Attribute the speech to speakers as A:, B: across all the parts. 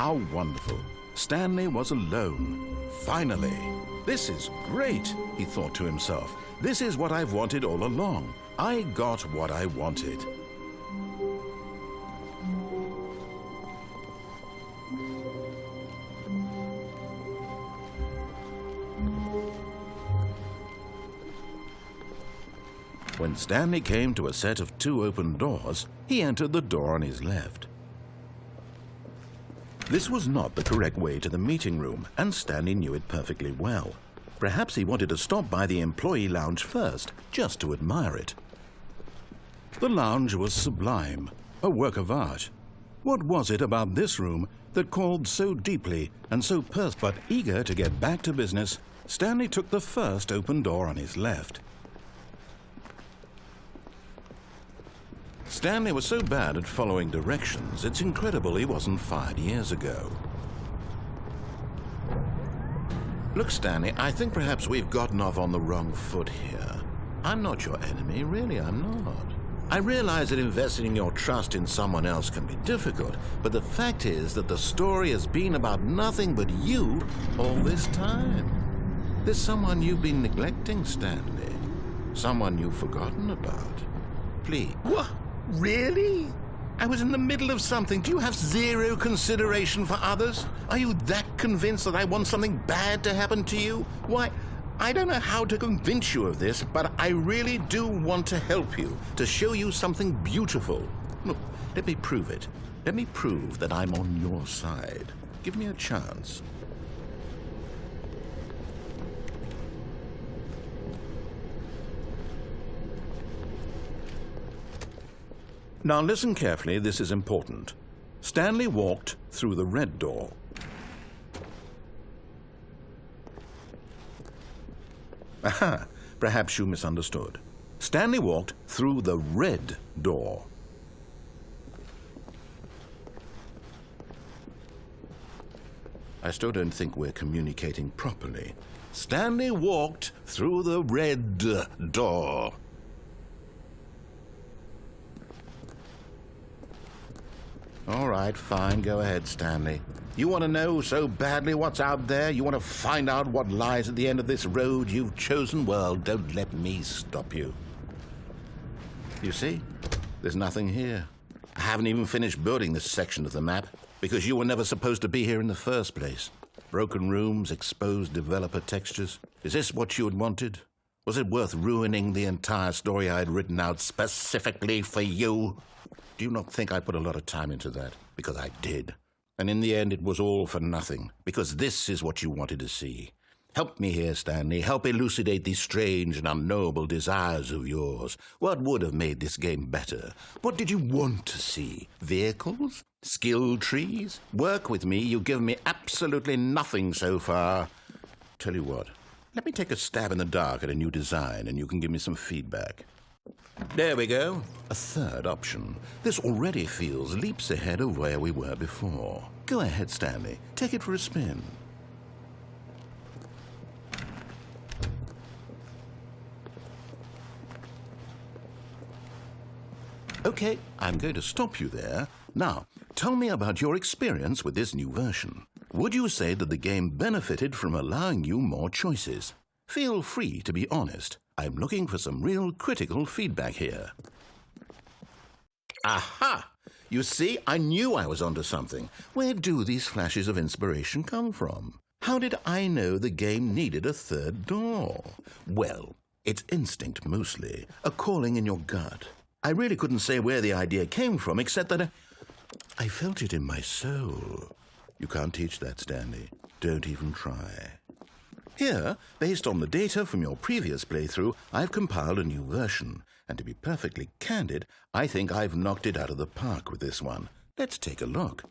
A: How wonderful. Stanley was alone. Finally. This is great, he thought to himself. This is what I've wanted all along. I got what I wanted. When Stanley came to a set of 2 open doors, he entered the door on his left. This was not the correct way to the meeting room, and Stanley knew it perfectly well. Perhaps he wanted to stop by the employee lounge first, just to admire it. The lounge was sublime, a work of art. What was it about this room that called so deeply and so but eager to get back to business, Stanley took the first open door on his left. Stanley was so bad at following directions, it's incredible he wasn't fired years ago. Look, Stanley, I think perhaps we've gotten off on the wrong foot here. I'm not your enemy, really, I'm not. I realize that investing your trust in someone else can be difficult, but the fact is that the story has been about nothing but you all this time. There's someone you've been neglecting, Stanley. Someone you've forgotten about. Please.
B: What? Really?
A: I was in the middle of something. Do you have zero consideration for others? Are you that convinced that I want something bad to happen to you? Why, I don't know how to convince you of this, but I really do want to help you, to show you something beautiful. Look, let me prove it. Let me prove that I'm on your side. Give me a chance. Now listen carefully, this is important. Stanley walked through the red door. Aha, perhaps you misunderstood. Stanley walked through the red door. I still don't think we're communicating properly. Stanley walked through the red door. All right, fine. Go ahead, Stanley. You want to know so badly what's out there? You want to find out what lies at the end of this road you've chosen? Well, don't let me stop you. You see? There's nothing here. I haven't even finished building this section of the map because you were never supposed to be here in the first place. Broken rooms, exposed developer textures. Is this what you had wanted? Was it worth ruining the entire story I had written out specifically for you? Do you not think I put a lot of time into that? Because I did. And in the end, it was all for nothing. Because this is what you wanted to see. Help me here, Stanley. Help elucidate these strange and unknowable desires of yours. What would have made this game better? What did you want to see? Vehicles? Skill trees? Work with me. You've given me absolutely nothing so far. Tell you what. Let me take a stab in the dark at a new design, and you can give me some feedback. There we go. A third option. This already feels leaps ahead of where we were before. Go ahead, Stanley. Take it for a spin. Okay, I'm going to stop you there. Now, tell me about your experience with this new version. Would you say that the game benefited from allowing you more choices? Feel free to be honest. I'm looking for some real critical feedback here. Aha! You see, I knew I was onto something. Where do these flashes of inspiration come from? How did I know the game needed a third door? Well, it's instinct mostly, a calling in your gut. I really couldn't say where the idea came from, except that I felt it in my soul. You can't teach that, Stanley. Don't even try. Here, based on the data from your previous playthrough, I've compiled a new version. And to be perfectly candid, I think I've knocked it out of the park with this one. Let's take a look.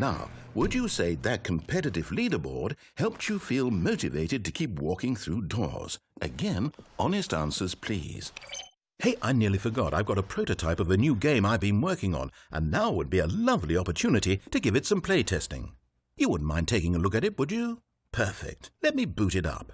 A: Now, would you say that competitive leaderboard helped you feel motivated to keep walking through doors? Again, honest answers, please. Hey, I nearly forgot. I've got a prototype of a new game I've been working on, and now would be a lovely opportunity to give it some playtesting. You wouldn't mind taking a look at it, would you? Perfect. Let me boot it up.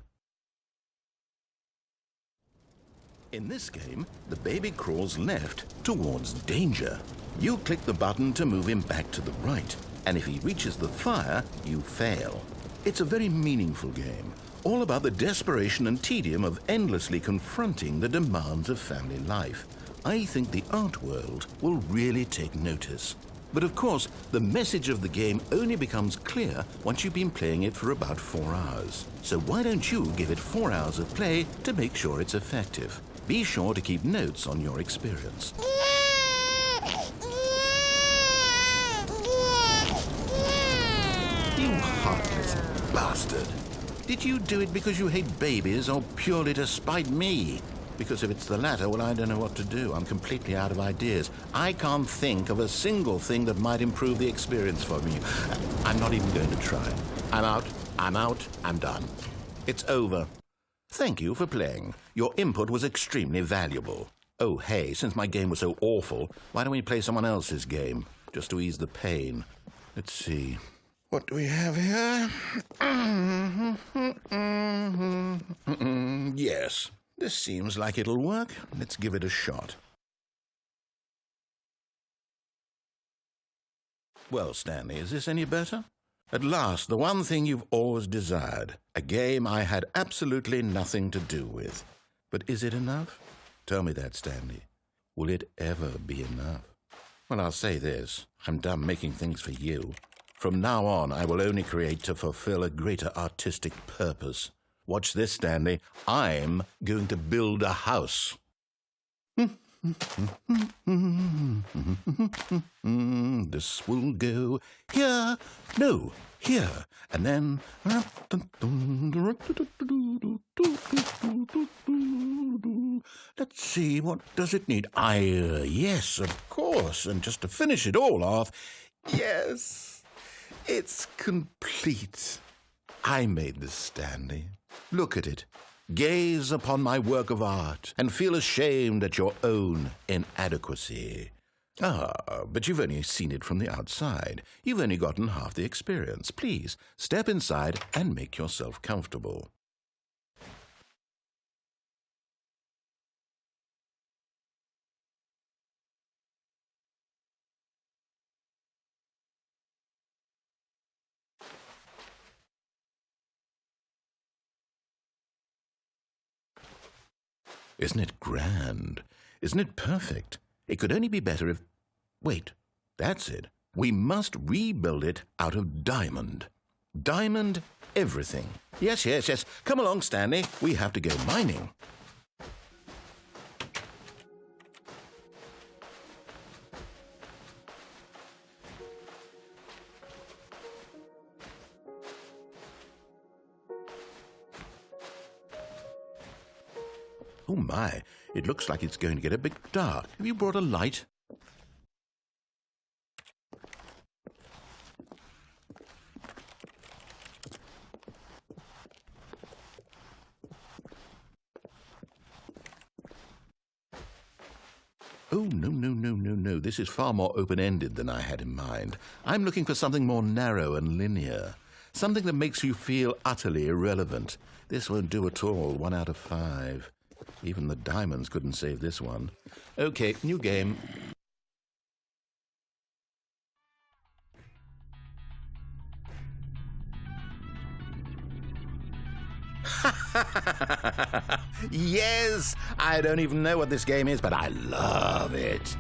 A: In this game, the baby crawls left towards danger. You click the button to move him back to the right, and if he reaches the fire, you fail. It's a very meaningful game, all about the desperation and tedium of endlessly confronting the demands of family life. I think the art world will really take notice. But of course, the message of the game only becomes clear once you've been playing it for about 4 hours. So why don't you give it 4 hours of play to make sure it's effective? Be sure to keep notes on your experience. You heartless bastard. Did you do it because you hate babies or purely to spite me? Because if it's the latter, well, I don't know what to do. I'm completely out of ideas. I can't think of a single thing that might improve the experience for me. I'm not even going to try. I'm out, I'm done. It's over. Thank you for playing. Your input was extremely valuable. Oh, hey, since my game was so awful, why don't we play someone else's game, just to ease the pain? Let's see. What do we have here? Yes, this seems like it'll work. Let's give it a shot. Well, Stanley, is this any better? At last, the one thing you've always desired. A game I had absolutely nothing to do with. But is it enough? Tell me that, Stanley. Will it ever be enough? Well, I'll say this. I'm done making things for you. From now on, I will only create to fulfill a greater artistic purpose. Watch this, Stanley. I'm going to build a house. This will go here. No, here. And then... Let's see, what does it need? Yes, of course. And just to finish it all off, yes, it's complete. I made this, Stanley. Look at it. Gaze upon my work of art and feel ashamed at your own inadequacy. Ah, but you've only seen it from the outside. You've only gotten half the experience. Please, step inside and make yourself comfortable. Isn't it grand? Isn't it perfect? It could only be better if... Wait, that's it. We must rebuild it out of diamond. Diamond everything. Yes. Come along, Stanley. We have to go mining. Oh my, it looks like it's going to get a bit dark. Have you brought a light? Oh, no. This is far more open-ended than I had in mind. I'm looking for something more narrow and linear. Something that makes you feel utterly irrelevant. This won't do at all. 1 out of 5. Even the diamonds couldn't save this one. Okay, new game. Yes! I don't even know what this game is, but I love it.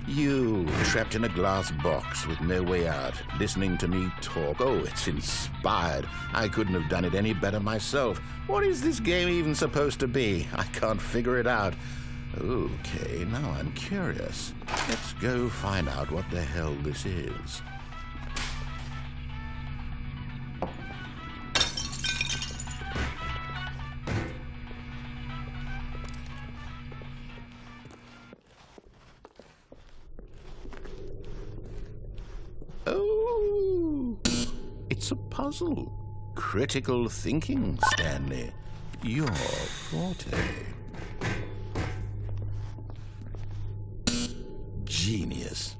A: You, trapped in a glass box with no way out, listening to me talk. Oh, it's inspired. I couldn't have done it any better myself. What is this game even supposed to be? I can't figure it out. Okay, now I'm curious. Let's go find out what the hell this is. Oh, puzzle. Critical thinking, Stanley. Your forte. Genius.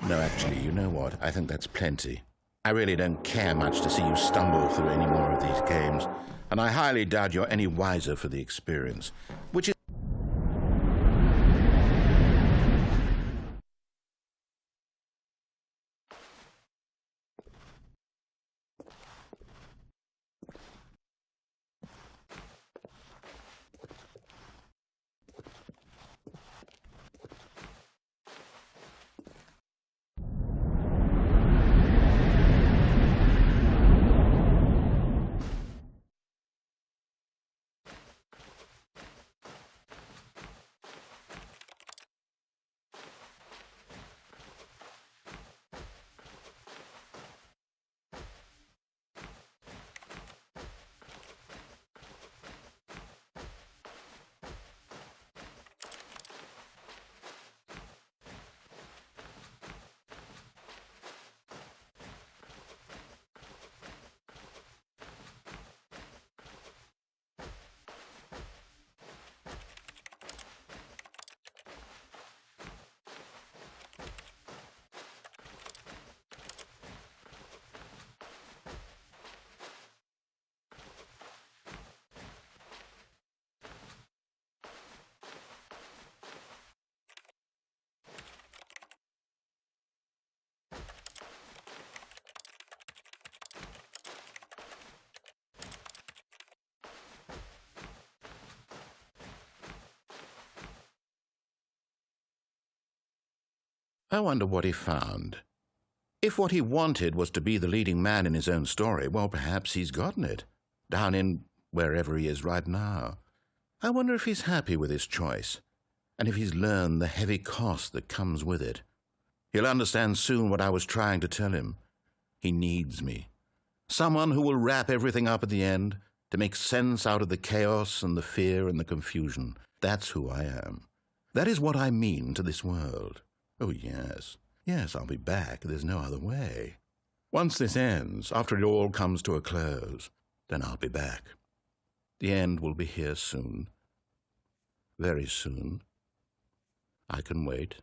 A: No, actually, you know what? I think that's plenty. I really don't care much to see you stumble through any more of these games, and I highly doubt you're any wiser for the experience, which is... I wonder what he found. If what he wanted was to be the leading man in his own story, well, perhaps he's gotten it, down in wherever he is right now. I wonder if he's happy with his choice, and if he's learned the heavy cost that comes with it. He'll understand soon what I was trying to tell him. He needs me. Someone who will wrap everything up at the end, to make sense out of the chaos and the fear and the confusion. That's who I am. That is what I mean to this world. Oh, yes. Yes, I'll be back. There's no other way. Once this ends, after it all comes to a close, then I'll be back. The end will be here soon. Very soon. I can wait.